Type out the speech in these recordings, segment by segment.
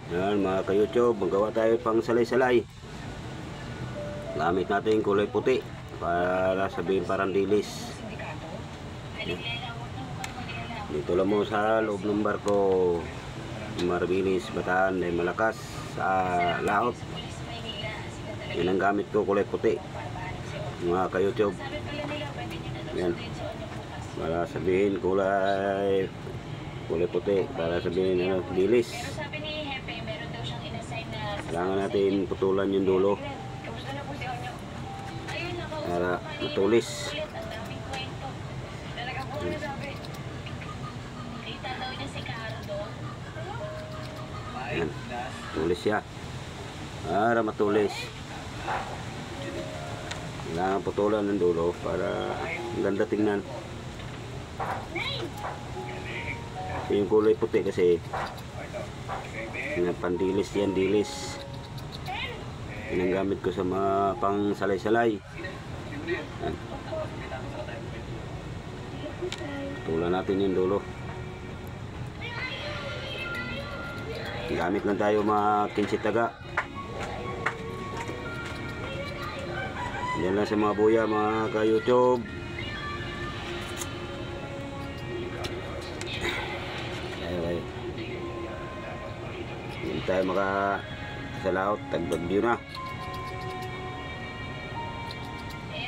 Yan mga ka-YouTube, magawa tayo pang salay-salay. Gamit natin kulay puti para sabihin parang dilis. Yan. Dito lang mo sa loob ng barko, Marbilis, Bataan ay malakas sa laot. Yan ang gamit ko, kulay puti mga ka-YouTube. Yan, para sabihin kulay puti, para sabihin dilis. Kailangan natin putulan yung dulo para matulis. Ayan, tulis siya para matulis. Kailangan putulan ng dulo para ganda tingnan. Yung kulay puti kasi pandilis yan, dilis. Yan ang gamit ko sa mga pang salay-salay. Tulan natin yung dulo. Gamit lang tayo mga 15 taga. Yan lang sa mga buya mga ka-YouTube. Hindi tayo sa laot, tagbagyo na.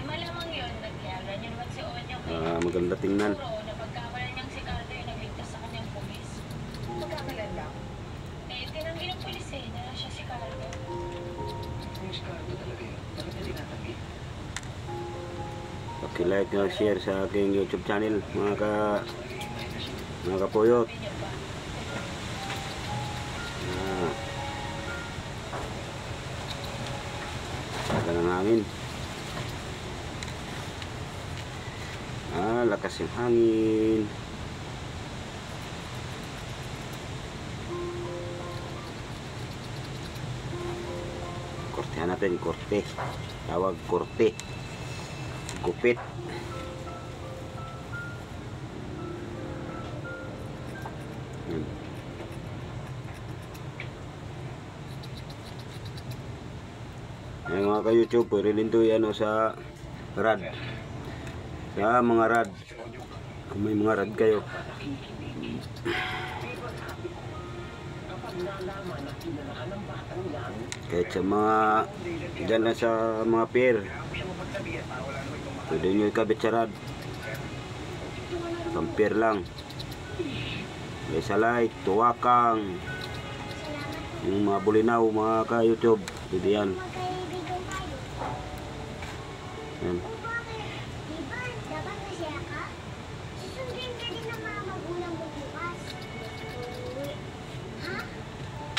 Malamang yun, nagyagan yun naman si Onyo. Maganda tingnan. Napagkamalan niyang si Carlo yung nagligtas sa kanyang pulis. Magkakalan lang? Tinanggi ng pulis na siya si Carlo. Yung si Carlo talaga yun? Bakit na tinatanggi? Paki-like and share sa aking YouTube channel mga kapuyot. Lakas ng hangin. Lakas yung hangin. Kortehan natin, korte. Tawag korte. Gupit. Ayan mga ka-YouTube, pwede din ito yan sa rad. Sa mga rad. Kung may mga rad kayo. Kahit sa mga dyan lang sa mga pier, pwede nyo ikabit sa rad. Pang pier lang. May salay, tuwakang, yung mga bulinaw mga ka-YouTube, pwede yan. Yan.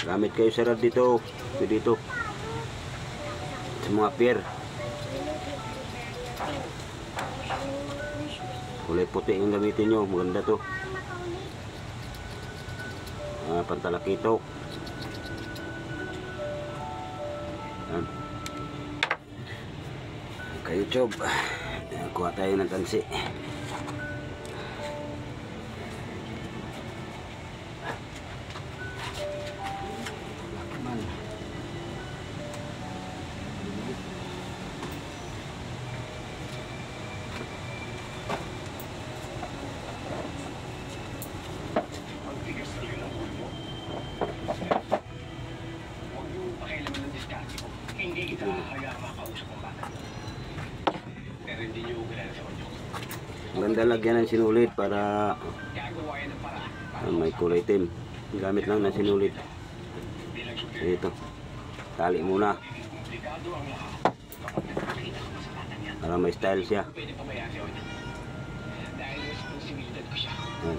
Gamit kayo sa rad dito, dito sa mga pier. Kulay puti yung gamitin nyo, maganda to. Pantalakito. Yan. Ka-YouTube, kuha tayo ng tansi. Hindi kita kaya makausap ang bata. Pero hindi nyo kilala sa Onyo. Maganda lagyan ng sinulid para Gagawa yan ng paraan. may kulay itim. Gamit lang ng sinulid. Ito. Tali muna. Komplikado ang lahat. Kapag nakakita ka sa bata niya, Para may style siya. pwede pabayaan si Onyo. Dahil responsibilidad ko siya. Ayan.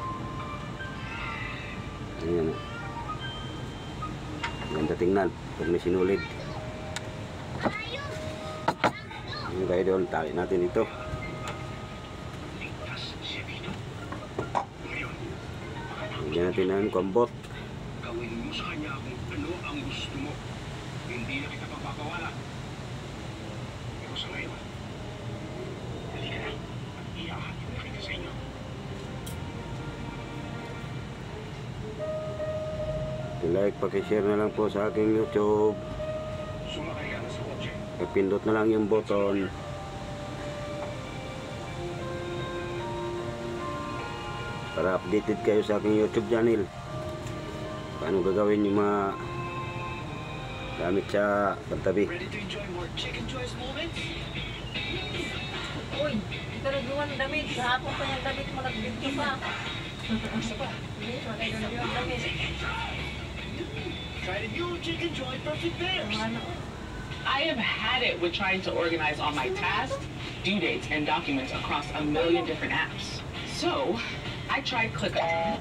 Ayan. Ganda tingnan pag may sinulid. Yung kayo doon, tali natin ito. Lagyan natin ng kombot. Gawin mo sa kanya kung ano ang gusto mo. Hindi na kita papakawala. Pero sa ngayon, halika na. At iyahatid na kita sa inyo. I-like, pakishare na lang po sa aking YouTube. Sumakay ka na sa kotse. Pindot na lang yung button para updated kayo sa aking YouTube channel. Paano gagawin yung mga gamit sa pagtabi. Ready to enjoy more Chicken Joy's moments? Uy, ito nagluwan ng damit. Kahapon pa yung damit mo, nagbinto pa. Gusto pa? Hindi, magkailan yung damit. Try the new Chicken Joy Perfect Pairs. Ano? I have had it with trying to organize all my tasks, due dates, and documents across a million different apps. So, I tried ClickUp. Yan.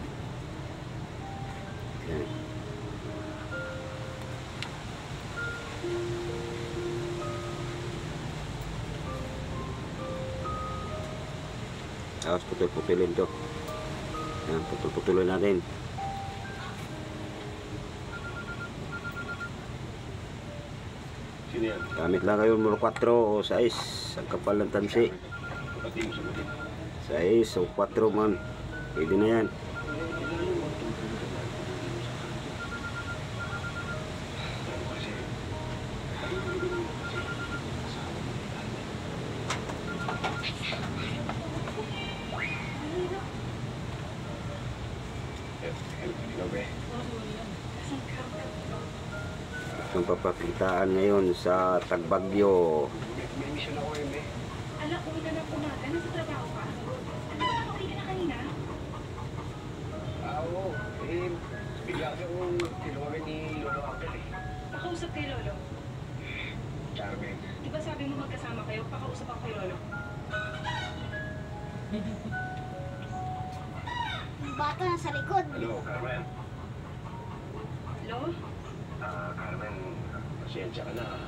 Tapos putol-putulin to. Yan, putol-putulin natin. Sino yan? Gamit lang kayo muro 4 o 6 ang kapal ng tansi. Pati mo sa buti. 6 o 4 man. Pwede na yan. Ang papakitaan ngayon sa Tagbagyo. May mission ako yun eh. Ala, uwi na lang umaga. Nasa trabaho ka? Ano ba nakauwi ka na kanina? Oo. Eh, bigla akong tinuwagan ni Lolo Uncle eh. Pakausap kay Lolo. Carmen. Di ba sabi mo magkasama kayo? Pakausap ako kay Lolo. Yung bata nasa likod. Hello, Carmen. Lo? Carmen, pasensya ka na.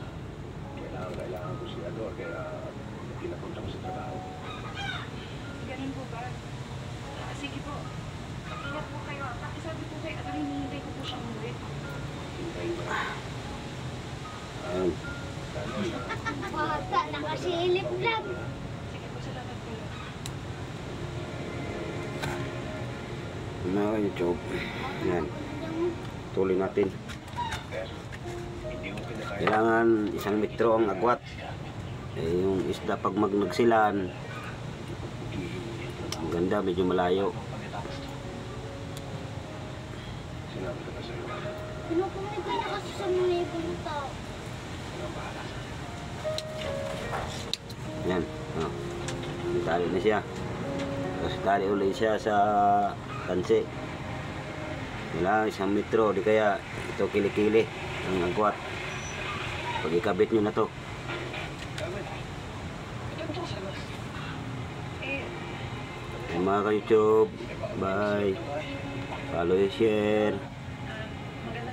Kailangan ko si Ador, kaya pinapunta ko sa trabaho. Ganun po ba? Sige po. Ingat po kayo. Pakisabi po kayo at hinihintay ko po siyang umuwi. Hintayin mo. Ayan. Bata, nakasilip lang. Sige po, salamat po. Mga YouTube. Yan. Tuloy natin. Hindi ko pinakaya. Kailangan 1 metro ang agwat. Yung isda pag magnagsilan, ang ganda, medyo malayo. Sinabi ko na sa'yo. Pinupunta na kasi sa mga ibang tao. Yan. Oh. Tali na siya. Tapos tali ulit siya sa tansi. Kailangan 1 metro, di kaya ito kilikili ang agwat. Pag ikabit nyo na to. Ay, mga ka-YouTube, bye. Follow and share.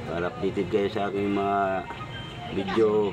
Para updated kayo sa aking mga video.